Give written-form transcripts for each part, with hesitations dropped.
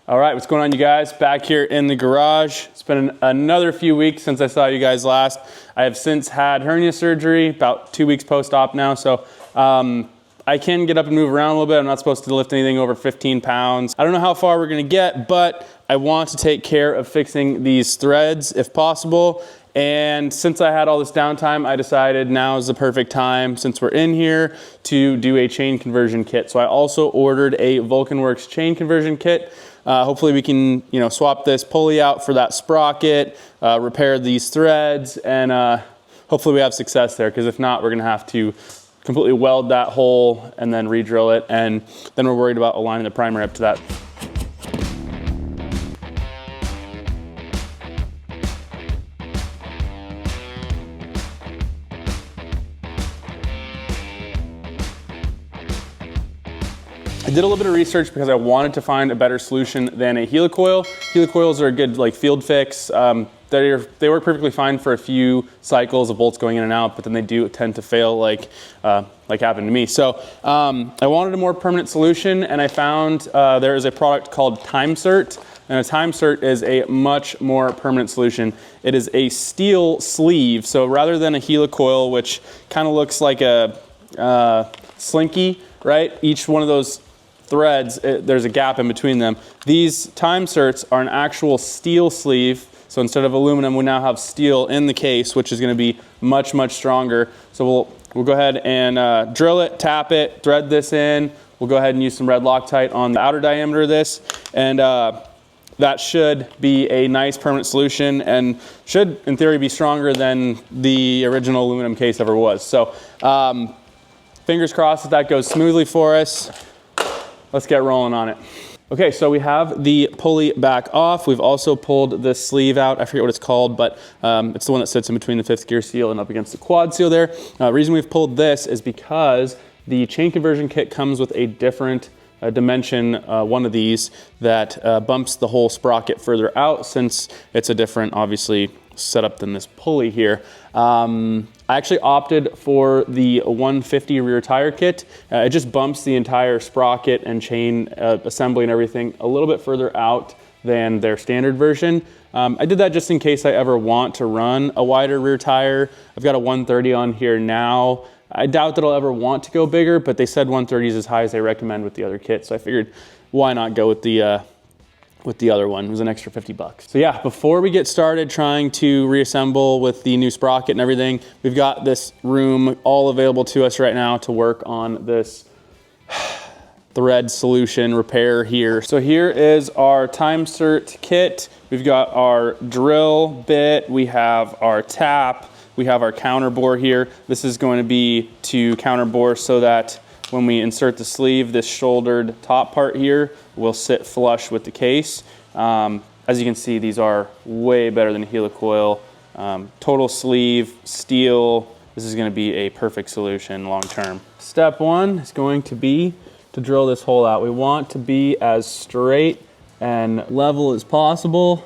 All right, what's going on, you guys? Back here in the garage. It's been another few weeks since I saw you guys last. I have since had hernia surgery, about 2 weeks post-op now, so I can get up and move around a little bit. I'm not supposed to lift anything over 15 pounds. I don't know how far we're gonna get, but I want to take care of fixing these threads if possible. And since I had all this downtime, I decided now is the perfect time, since we're in here, to do a chain conversion kit. So I also ordered a Vulcanworks chain conversion kit. Hopefully we can, swap this pulley out for that sprocket, repair these threads, and hopefully we have success there, because if not, we're gonna have to completely weld that hole and then re-drill it, and then we're worried about aligning the primer up to that. I did a little bit of research because I wanted to find a better solution than a helicoil. Helicoils are a good good fix. They work perfectly fine for a few cycles of bolts going in and out, but then they do tend to fail like happened to me. So I wanted a more permanent solution, and I found there is a product called Time Sert, and a Time Sert is a much more permanent solution. It is a steel sleeve, so rather than a helicoil, which kind of looks like a slinky, right? Each one of those threads, there's a gap in between them. These Time Serts are an actual steel sleeve. So instead of aluminum, we now have steel in the case, which is going to be much, much stronger. So we'll go ahead and drill it, tap it, thread this in. We'll go ahead and use some red Loctite on the outer diameter of this. And that should be a nice permanent solution and should, in theory, be stronger than the original aluminum case ever was. So fingers crossed that goes smoothly for us. Let's get rolling on it. Okay, so we have the pulley back off. We've also pulled the sleeve out. I forget what it's called, but it's the one that sits in between the 5th gear seal and up against the quad seal there. The reason we've pulled this is because the chain conversion kit comes with a different dimension, one of these, that bumps the whole sprocket further out, since it's a different, obviously, setup than this pulley here. I actually opted for the 150 rear tire kit. It just bumps the entire sprocket and chain assembly and everything a little bit further out than their standard version. I did that just in case I ever want to run a wider rear tire. I've got a 130 on here now. I doubt that I'll ever want to go bigger, but they said 130 is as high as they recommend with the other kit, so I figured why not go with the other one. It was an extra 50 bucks. So yeah, before we get started trying to reassemble with the new sprocket and everything, we've got this room all available to us right now to work on this thread solution repair here. So here is our Time Sert kit. We've got our drill bit, we have our tap, we have our counter bore here. This is going to be to counter bore so that when we insert the sleeve, this shouldered top part here will sit flush with the case. As you can see, these are way better than a helicoil. Total sleeve, steel. This is going to be a perfect solution long term. Step one is going to be to drill this hole out. We want to be as straight and level as possible.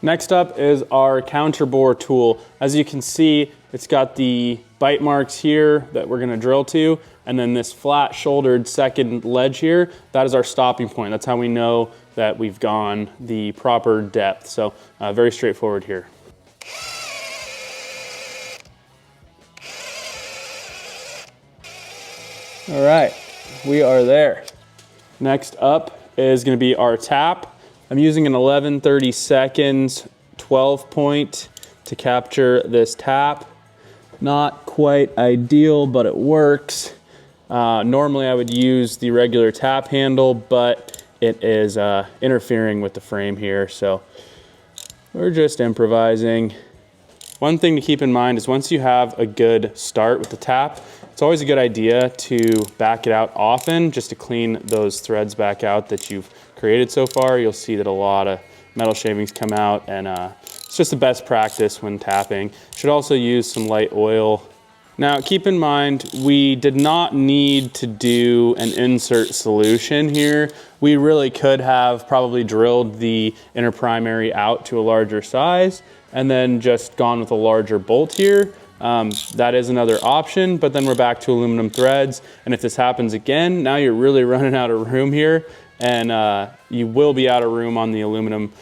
Next up is our counter bore tool. As you can see, it's got the bite marks here that we're gonna drill to, and then this flat shouldered second ledge here, that is our stopping point. That's how we know that we've gone the proper depth. So very straightforward here. All right, we are there. Next up is gonna be our tap. I'm using an 11/32 12 point to capture this tap. Not quite ideal, but it works. Normally I would use the regular tap handle, but it is interfering with the frame here, so we're just improvising. One thing to keep in mind is once you have a good start with the tap, it's always a good idea to back it out often just to clean those threads back out that you've created so far. You'll see that a lot of metal shavings come out, and it's just the best practice when tapping. Should also use some light oil Now keep in mind, we did not need to do an insert solution here. We really could have probably drilled the inner primary out to a larger size and then just gone with a larger bolt here. That is another option, but then we're back to aluminum threads. And if this happens again, now you're really running out of room here, and you will be out of room on the aluminum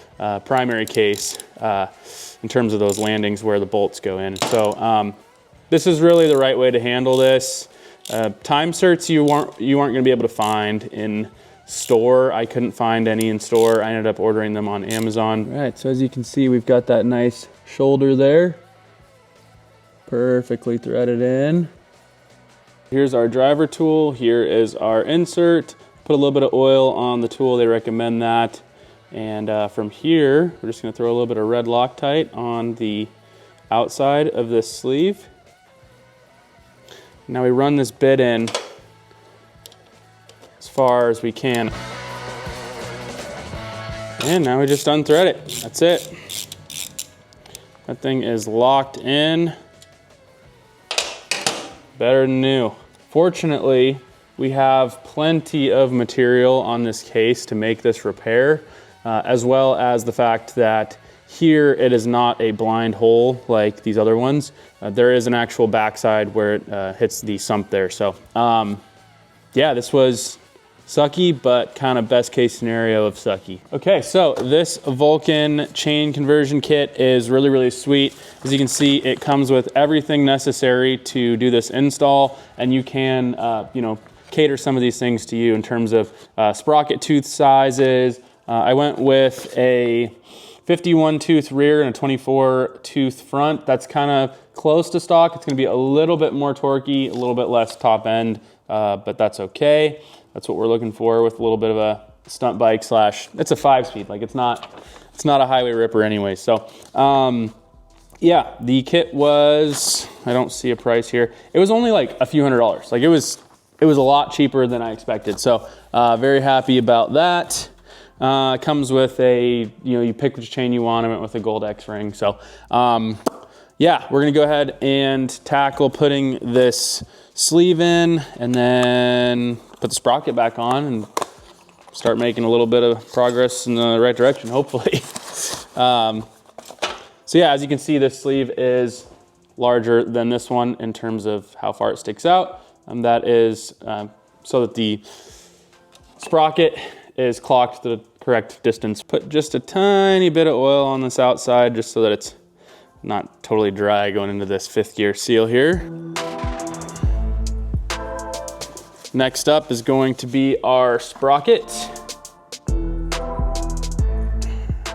primary case in terms of those landings where the bolts go in. So this is really the right way to handle this. Time Serts you aren't gonna be able to find in store. I couldn't find any in store. I ended up ordering them on Amazon. All right, so as you can see, we've got that nice shoulder there. Perfectly threaded in. Here's our driver tool. Here is our insert. Put a little bit of oil on the tool. They recommend that. And from here, we're just gonna throw a little bit of red Loctite on the outside of this sleeve. Now we run this bit in as far as we can. And now we just unthread it. That's it. That thing is locked in. Better than new. Fortunately, we have plenty of material on this case to make this repair, as well as the fact that here it is not a blind hole like these other ones. There is an actual backside where it hits the sump there. So yeah, this was sucky, but kind of best case scenario of sucky. Okay, so this Vulcan chain conversion kit is really, really sweet. As you can see, it comes with everything necessary to do this install, and you can, you know, cater some of these things to you in terms of sprocket tooth sizes. I went with a 51 tooth rear and a 24 tooth front. That's kind of close to stock. It's gonna be a little bit more torquey, a little bit less top end, but that's okay. That's what we're looking for with a little bit of a stunt bike slash, it's a 5-speed, like it's not a highway ripper anyway. So yeah, the kit was, I don't see a price here. It was only like a few $100s. Like it was a lot cheaper than I expected. So very happy about that. Comes with a, you know, you pick which chain you want. I went with a gold X ring. So yeah, we're gonna go ahead and tackle putting this sleeve in and then put the sprocket back on and start making a little bit of progress in the right direction, hopefully. So yeah, as you can see, this sleeve is larger than this one in terms of how far it sticks out. That is so that the sprocket is clocked to the correct distance. Put just a tiny bit of oil on this outside just so that it's not totally dry going into this 5th gear seal here. Next up is going to be our sprocket.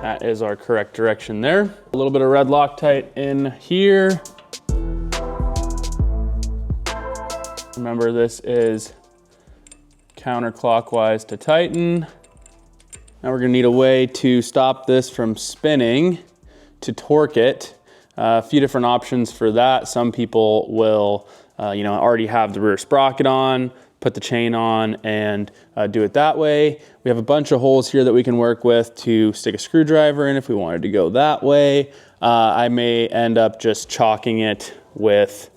That is our correct direction there. A little bit of red Loctite in here. Remember, this is counterclockwise to tighten. Now we're gonna need a way to stop this from spinning to torque it. A few different options for that. Some people will, you know, already have the rear sprocket on, put the chain on and do it that way. We have a bunch of holes here that we can work with to stick a screwdriver in if we wanted to go that way. I may end up just chalking it with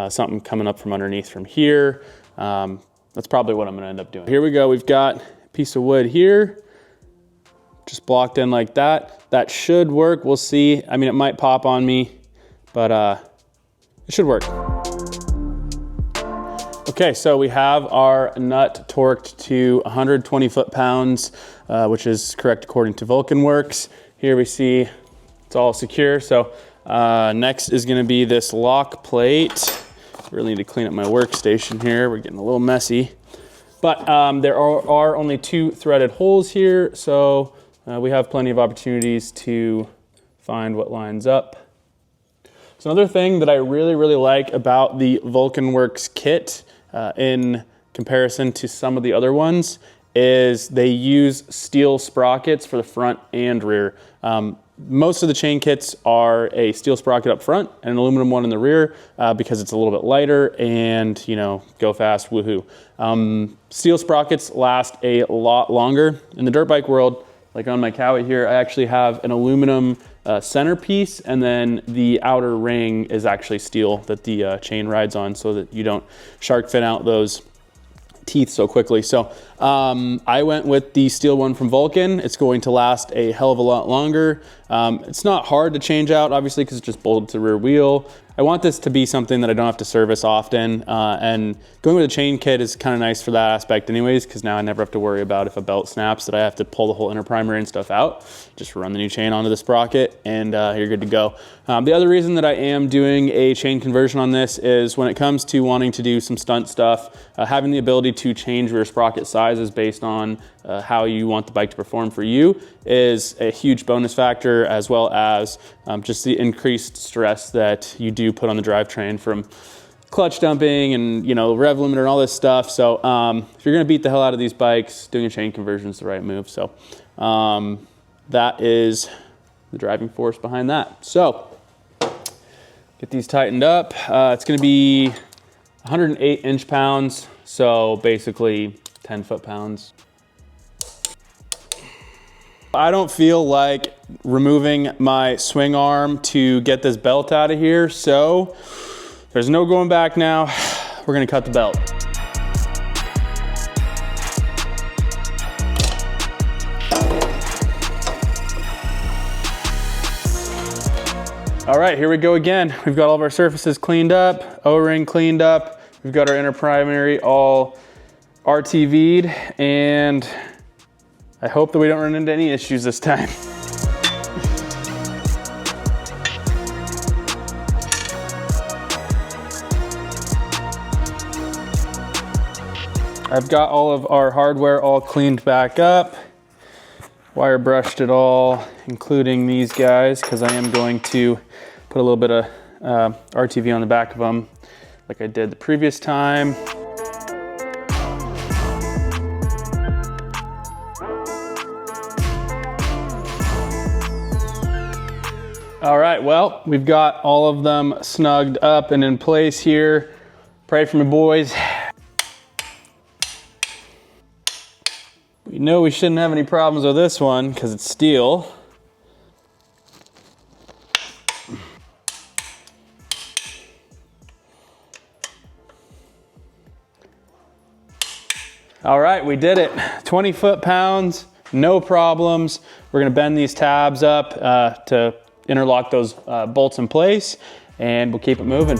something coming up from underneath from here. That's probably what I'm gonna end up doing. Here we go, we've got a piece of wood here, just blocked in like that. That should work, we'll see. I mean, it might pop on me, but it should work. Okay, so we have our nut torqued to 120 foot-pounds, which is correct according to Vulcanworks. Here we see it's all secure. So next is gonna be this lock plate. Really need to clean up my workstation here. We're getting a little messy. But there are only 2 threaded holes here, so we have plenty of opportunities to find what lines up. So another thing that I really, really like about the Vulcanworks kit in comparison to some of the other ones is they use steel sprockets for the front and rear. Most of the chain kits are a steel sprocket up front and an aluminum one in the rear because it's a little bit lighter and, you know, go fast, woohoo. Steel sprockets last a lot longer. In the dirt bike world, like on my Cowie here, I actually have an aluminum centerpiece, and then the outer ring is actually steel that the chain rides on, so that you don't shark fin out those teeth so quickly. So I went with the steel one from Vulcan. It's going to last a hell of a lot longer. It's not hard to change out, obviously, because it's just bolted to the rear wheel. I want this to be something that I don't have to service often, and going with a chain kit is kind of nice for that aspect anyways, because now I never have to worry about if a belt snaps that I have to pull the whole inner primary and stuff out. Just run the new chain onto the sprocket and you're good to go. The other reason that I am doing a chain conversion on this is when it comes to wanting to do some stunt stuff, having the ability to change rear sprocket sizes based on how you want the bike to perform for you is a huge bonus factor, as well as just the increased stress that you do put on the drivetrain from clutch dumping and, you know, rev limiter and all this stuff. So if you're gonna beat the hell out of these bikes, doing a chain conversion is the right move. So that is the driving force behind that. So get these tightened up. It's gonna be 108 inch-pounds, so basically 10 foot-pounds. I don't feel like removing my swing arm to get this belt out of here, so there's no going back now. We're gonna cut the belt. All right, here we go again. We've got all of our surfaces cleaned up, O-ring cleaned up. We've got our inner primary all RTV'd, and I hope that we don't run into any issues this time. I've got all of our hardware all cleaned back up, wire brushed it all, including these guys, because I am going to put a little bit of RTV on the back of them like I did the previous time. All right, well, we've got all of them snugged up and in place here. Pray for me, boys. We know we shouldn't have any problems with this one because it's steel. All right, we did it. 20 foot-pounds, no problems. We're gonna bend these tabs up to interlock those bolts in place, and we'll keep it moving.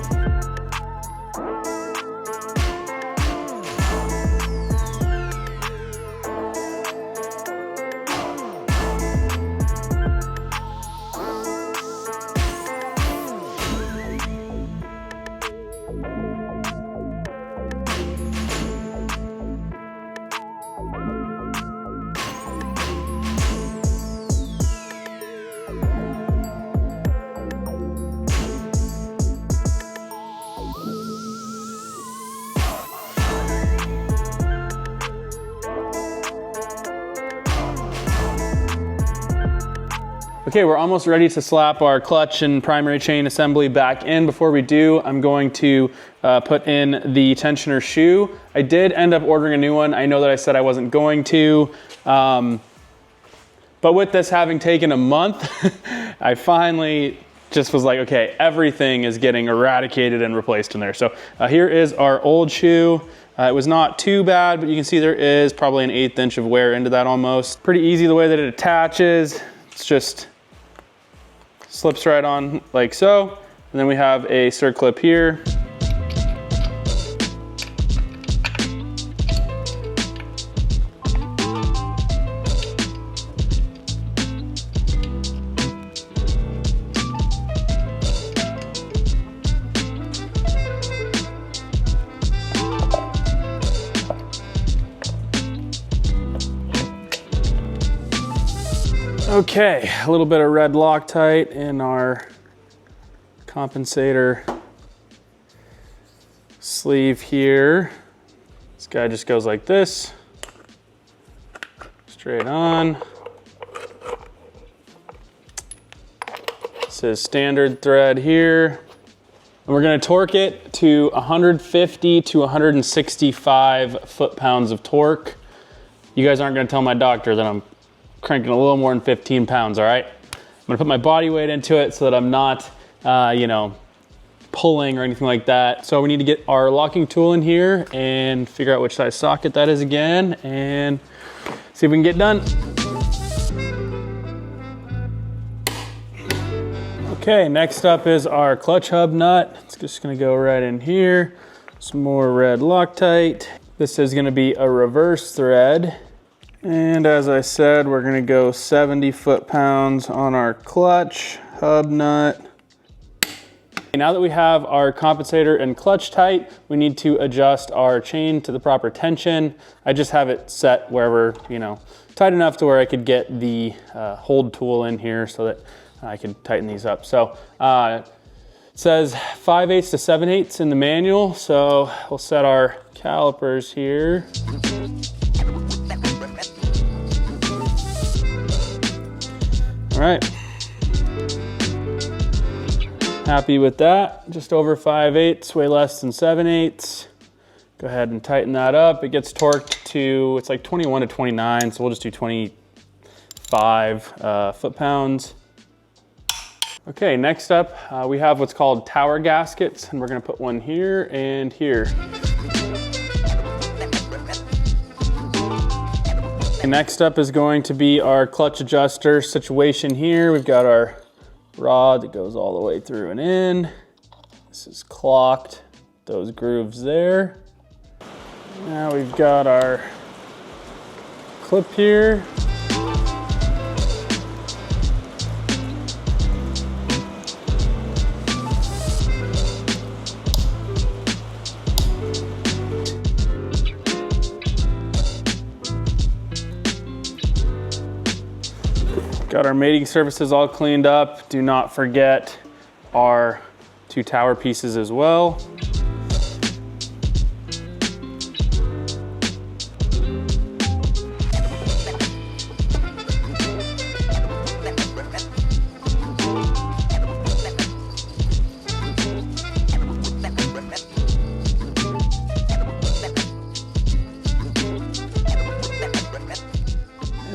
Okay, we're almost ready to slap our clutch and primary chain assembly back in. Before we do, I'm going to put in the tensioner shoe. I did end up ordering a new one. I know that I said I wasn't going to, but with this having taken a month, I finally just was like, okay, everything is getting eradicated and replaced in there. So here is our old shoe. It was not too bad, but you can see there is probably an 1/8 inch of wear into that almost. Pretty easy the way that it attaches. It's just slips right on like so. And then we have a circlip here. Okay, a little bit of red Loctite in our compensator sleeve here. This guy just goes like this, straight on. This is standard thread here. And we're gonna torque it to 150 to 165 foot-pounds of torque. You guys aren't gonna tell my doctor that I'm cranking a little more than 15 pounds, all right? gonna put my body weight into it so that I'm not, you know, pulling or anything like that. So we need to get our locking tool in here and figure out which size socket that is again and see if we can get done. Okay, next up is our clutch hub nut. It's just gonna go right in here. Some more red Loctite. This is gonna be a reverse thread. And as I said, we're gonna go 70 foot-pounds on our clutch hub nut. Now that we have our compensator and clutch tight, we need to adjust our chain to the proper tension. I just have it set wherever, you know, tight enough to where I could get the hold tool in here so that I can tighten these up. So it says 5/8 to 7/8 in the manual. So we'll set our calipers here. All right. Happy with that. Just over 5/8, way less than 7/8. Go ahead and tighten that up. It gets torqued to, it's like 21 to 29, so we'll just do 25 foot-pounds. Okay, next up, we have what's called tower gaskets, and we're gonna put one here and here. Next up is going to be our clutch adjuster situation here. We've got our rod that goes all the way through and in. This is clocked, those grooves there. Now we've got our clip here. Got our mating surfaces all cleaned up. Do not forget our two tower pieces as well.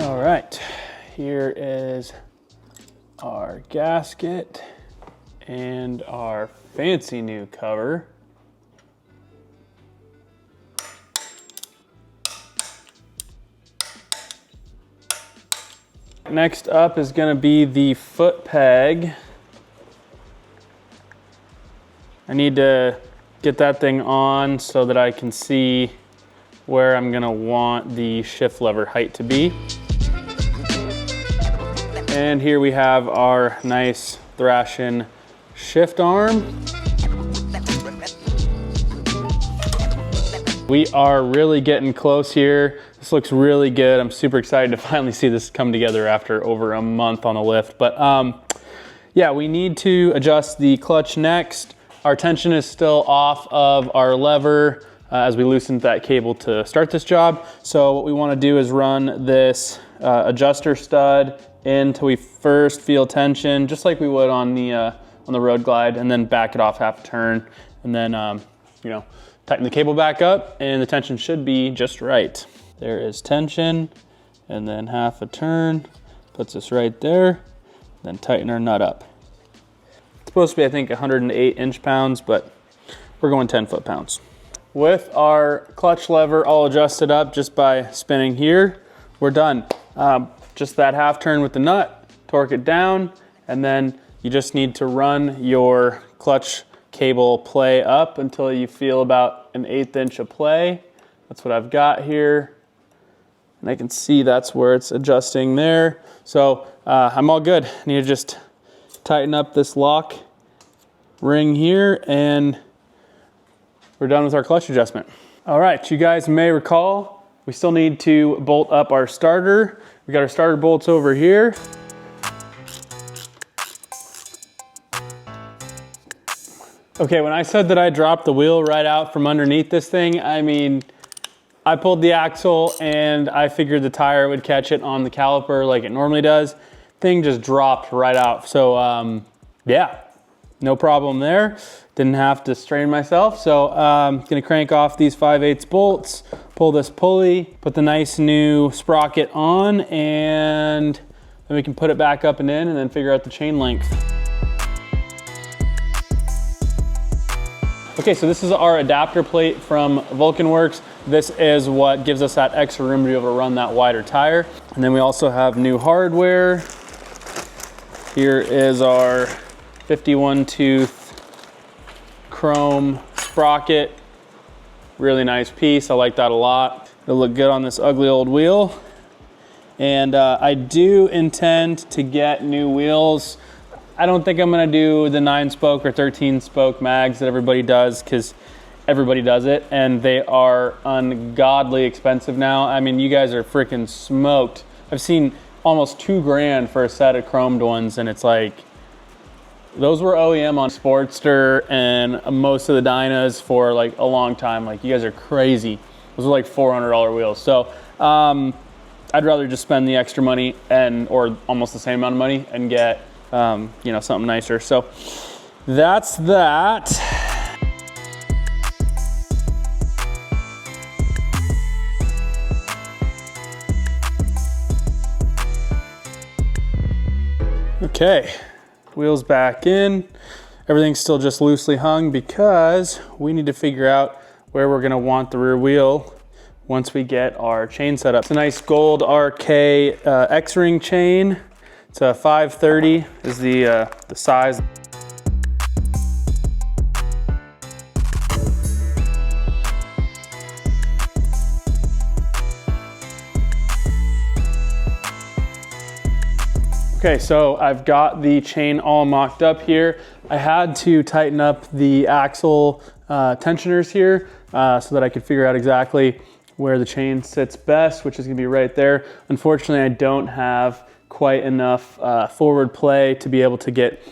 All right. Here is our gasket and our fancy new cover. Next up is going to be the foot peg. I need to get that thing on so that I can see where I'm going to want the shift lever height to be. And here we have our nice Thrashin shift arm. We are really getting close here. This looks really good. I'm super excited to finally see this come together after over a month on the lift. But yeah, we need to adjust the clutch next. Our tension is still off of our lever as we loosened that cable to start this job. So what we want to do is run this adjuster stud until we first feel tension, just like we would on the road glide, and then back it off half a turn, and then you know, tighten the cable back up, and the tension should be just right. There is tension, and then half a turn, puts us right there, then tighten our nut up. It's supposed to be, I think, 108 inch-pounds, but we're going 10 foot-pounds. With our clutch lever all adjusted up just by spinning here, we're done. Just that half turn with the nut, torque it down, and then you just need to run your clutch cable play up until you feel about 1/8 inch of play. That's what I've got here. And I can see that's where it's adjusting there. So I'm all good. I need to just tighten up this lock ring here, and we're done with our clutch adjustment. All right, you guys may recall, we still need to bolt up our starter. We got our starter bolts over here. Okay, when I said that I dropped the wheel right out from underneath this thing, I mean, I pulled the axle and I figured the tire would catch it on the caliper like it normally does. Thing just dropped right out. So yeah, no problem there. Didn't have to strain myself. So I'm gonna crank off these 5/8 bolts, pull this pulley, put the nice new sprocket on, and Then we can put it back up and in and then figure out the chain length. Okay, so this is our adapter plate from Vulcanworks. This is what gives us that extra room to be able to run that wider tire. And then we also have new hardware. Here is our 51 tooth chrome sprocket. Really nice piece, I like that a lot. It'll look good on this ugly old wheel. And I do intend to get new wheels. I don't think I'm gonna do the 9-spoke or 13-spoke mags that everybody does, because everybody does it, and they are ungodly expensive now. I mean, you guys are freaking smoked. I've seen almost $2 grand for a set of chromed ones, and it's like, those were OEM on Sportster and most of the Dynas for like a long time. Like, you guys are crazy. Those are like $400 wheels. So I'd rather just spend the extra money or almost the same amount of money and get you know, something nicer. So that's that. Okay, wheels back in. Everything's still just loosely hung because we need to figure out where we're gonna want the rear wheel once we get our chain set up. It's a nice gold RK X-ring chain. It's a 530 is the size. Okay, so I've got the chain all mocked up here. I had to tighten up the axle tensioners here so that I could figure out exactly where the chain sits best, which is gonna be right there. Unfortunately, I don't have quite enough forward play to be able to get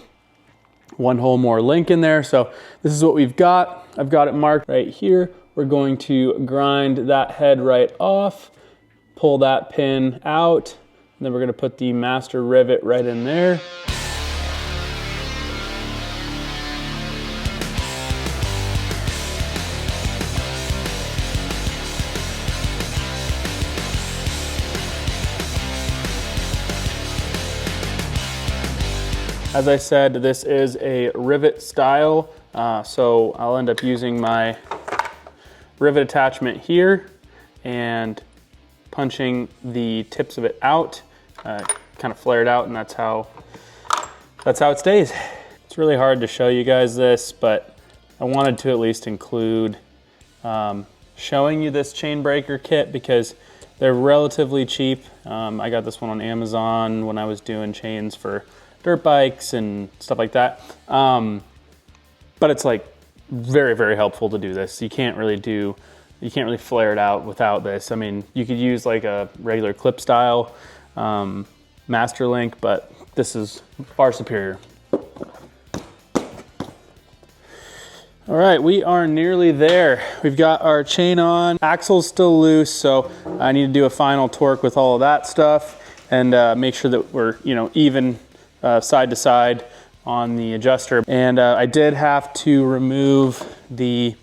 one whole more link in there. So this is what we've got. I've got it marked right here. We're going to grind that head right off, pull that pin out, and then we're gonna put the master rivet right in there. As I said, this is a rivet style, so I'll end up using my rivet attachment here and punching the tips of it out, kind of flared out, and that's how it stays. It's really hard to show you guys this, but I wanted to at least include showing you this chain breaker kit because they're relatively cheap. I got this one on Amazon when I was doing chains for dirt bikes and stuff like that. But it's like very, very helpful to do this. You can't really flare it out without this. I mean, you could use like a regular clip style master link, but this is far superior. All right, we are nearly there. We've got our chain on, axle's still loose, so I need to do a final torque with all of that stuff and make sure that we're, you know, even side to side on the adjuster. And I did have to remove the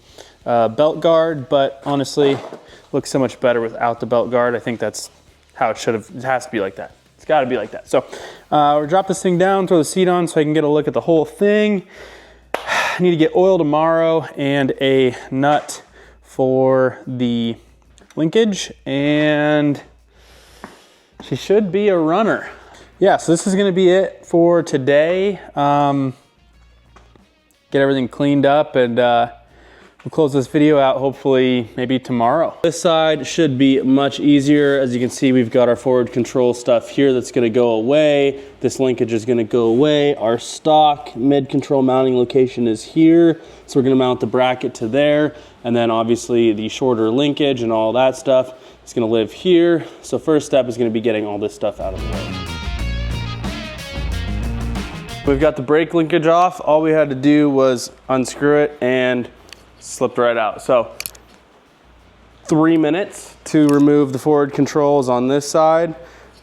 belt guard, but honestly, it looks so much better without the belt guard. I think that's how it should have, it has to be like that. It's gotta be like that. So we'll drop this thing down, throw the seat on so I can get a look at the whole thing. I need to get oil tomorrow and a nut for the linkage, and she should be a runner. Yeah, so this is gonna be it for today. Get everything cleaned up, and we'll close this video out hopefully maybe tomorrow. This side should be much easier. As you can see, we've got our forward control stuff here that's gonna go away. This linkage is gonna go away. Our stock mid-control mounting location is here. So we're gonna mount the bracket to there. And then obviously the shorter linkage and all that stuff is gonna live here. So first step is gonna be getting all this stuff out of the way. We've got the brake linkage off. All we had to do was unscrew it and slipped right out. So 3 minutes to remove the forward controls on this side.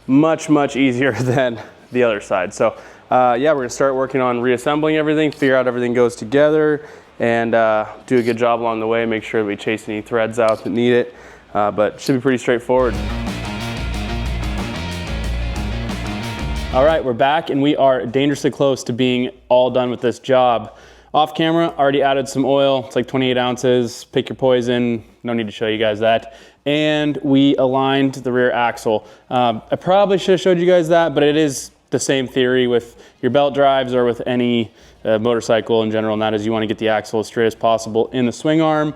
Much, much easier than the other side. So yeah, we're gonna start working on reassembling everything, figure out everything goes together, and do a good job along the way, make sure that we chase any threads out that need it. But should be pretty straightforward. All right, we're back and we are dangerously close to being all done with this job. Off camera, already added some oil. It's like 28 ounces, pick your poison. No need to show you guys that. And we aligned the rear axle. I probably should have showed you guys that, but it is the same theory with your belt drives or with any motorcycle in general, and that is you want to get the axle as straight as possible in the swing arm.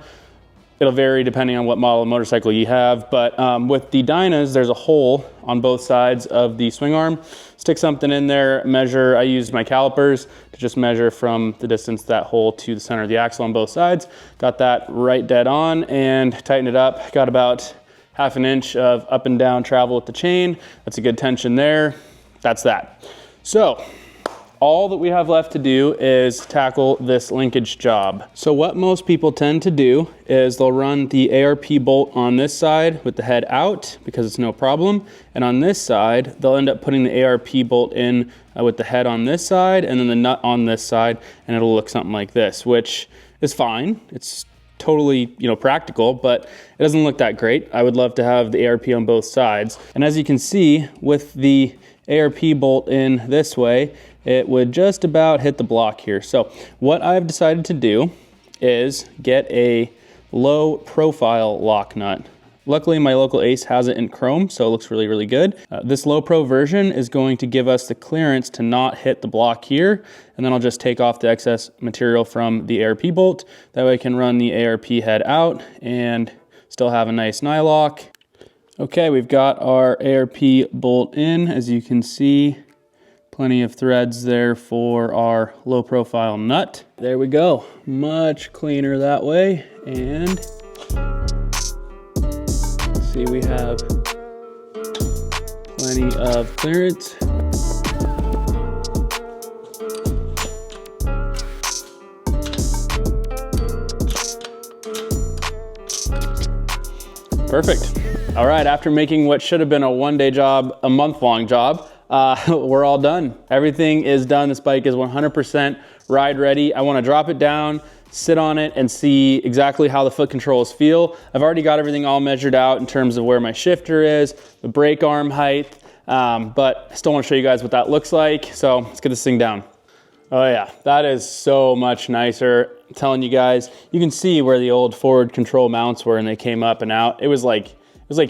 It'll vary depending on what model of motorcycle you have, but with the Dynas, there's a hole on both sides of the swing arm. Stick something in there, measure. I used my calipers to just measure from the distance that hole to the center of the axle on both sides. Got that right dead on and tightened it up. Got about ½ inch of up and down travel with the chain. That's a good tension there. That's that. So, all that we have left to do is tackle this linkage job. So what most people tend to do is they'll run the ARP bolt on this side with the head out because it's no problem. And on this side, they'll end up putting the ARP bolt in with the head on this side and then the nut on this side, and it'll look something like this, which is fine. It's totally, practical, but it doesn't look that great. I would love to have the ARP on both sides. And as you can see, with the ARP bolt in this way, it would just about hit the block here. So what I've decided to do is get a low profile lock nut. Luckily my local Ace has it in chrome, so it looks really, really good. This low pro version is going to give us the clearance to not hit the block here, and then I'll just take off the excess material from the ARP bolt. That way I can run the ARP head out and still have a nice nylock. Okay, we've got our ARP bolt in, as you can see. Plenty of threads there for our low profile nut. There we go, much cleaner that way. And let's see, we have plenty of clearance. Perfect. All right, after making what should have been a one-day job, a month-long job, we're all done. Everything is done. This bike is 100% ride ready. I want to drop it down, sit on it, and see exactly how the foot controls feel. I've already got everything all measured out in terms of where my shifter is, the brake arm height, but I still want to show you guys what that looks like. So let's get this thing down. Oh yeah, that is so much nicer. I'm telling you guys, you can see where the old forward control mounts were and they came up and out. It was like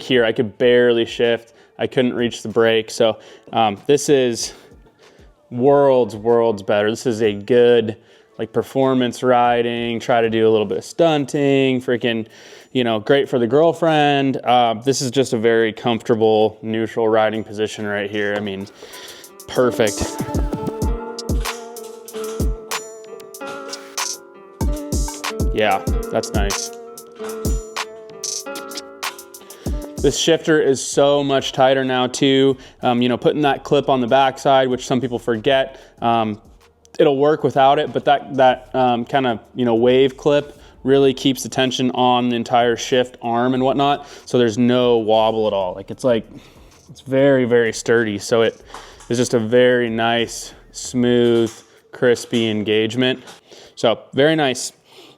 here, I could barely shift. I couldn't reach the brake. So this is worlds better. This is a good performance riding, try to do a little bit of stunting, freaking, great for the girlfriend. This is just a very comfortable neutral riding position right here. I mean, perfect. Yeah, that's nice. This shifter is so much tighter now too. Putting that clip on the backside, which some people forget, it'll work without it, but that kind of wave clip really keeps the tension on the entire shift arm and whatnot, so there's no wobble at all. It's very, very sturdy, so it is just a very nice, smooth, crispy engagement. So very nice.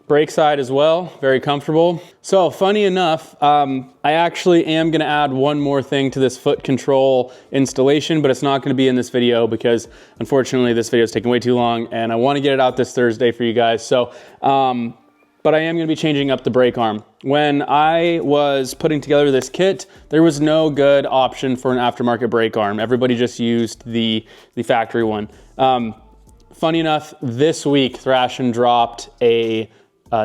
Brake side as well, very comfortable. So funny enough, I actually am gonna add one more thing to this foot control installation, but it's not gonna be in this video because unfortunately this video is taking way too long and I wanna get it out this Thursday for you guys. So, but I am gonna be changing up the brake arm. When I was putting together this kit, there was no good option for an aftermarket brake arm. Everybody just used the factory one. Funny enough, this week Thrashin dropped a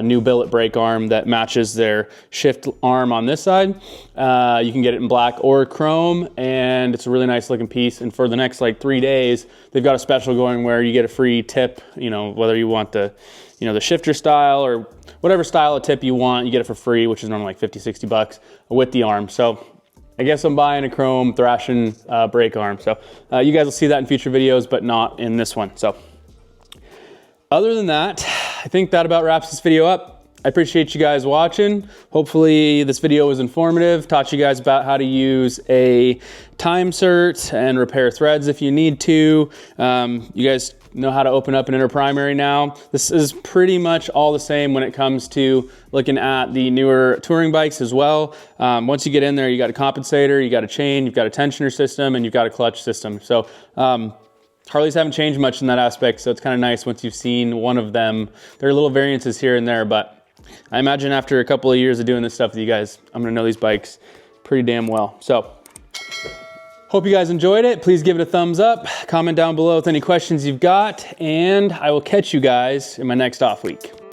new billet brake arm that matches their shift arm on this side. You can get it in black or chrome, and it's a really nice looking piece. And for the next 3 days, they've got a special going where you get a free tip, whether you want the shifter style or whatever style of tip you want, you get it for free, which is normally like 50, 60 bucks with the arm. So I guess I'm buying a chrome Thrashin brake arm. So you guys will see that in future videos, but not in this one. So other than that, I think that about wraps this video up. I appreciate you guys watching. Hopefully this video was informative, taught you guys about how to use a Time Sert and repair threads if you need to. You guys know how to open up an inner primary now. This is pretty much all the same when it comes to looking at the newer touring bikes as well. Once you get in there, you got a compensator, you got a chain, you've got a tensioner system, and you've got a clutch system. So Harleys haven't changed much in that aspect, so it's kind of nice once you've seen one of them. There are little variances here and there, but I imagine after a couple of years of doing this stuff with you guys, I'm gonna know these bikes pretty damn well. So hope you guys enjoyed it. Please give it a thumbs up, comment down below with any questions you've got, and I will catch you guys in my next off week.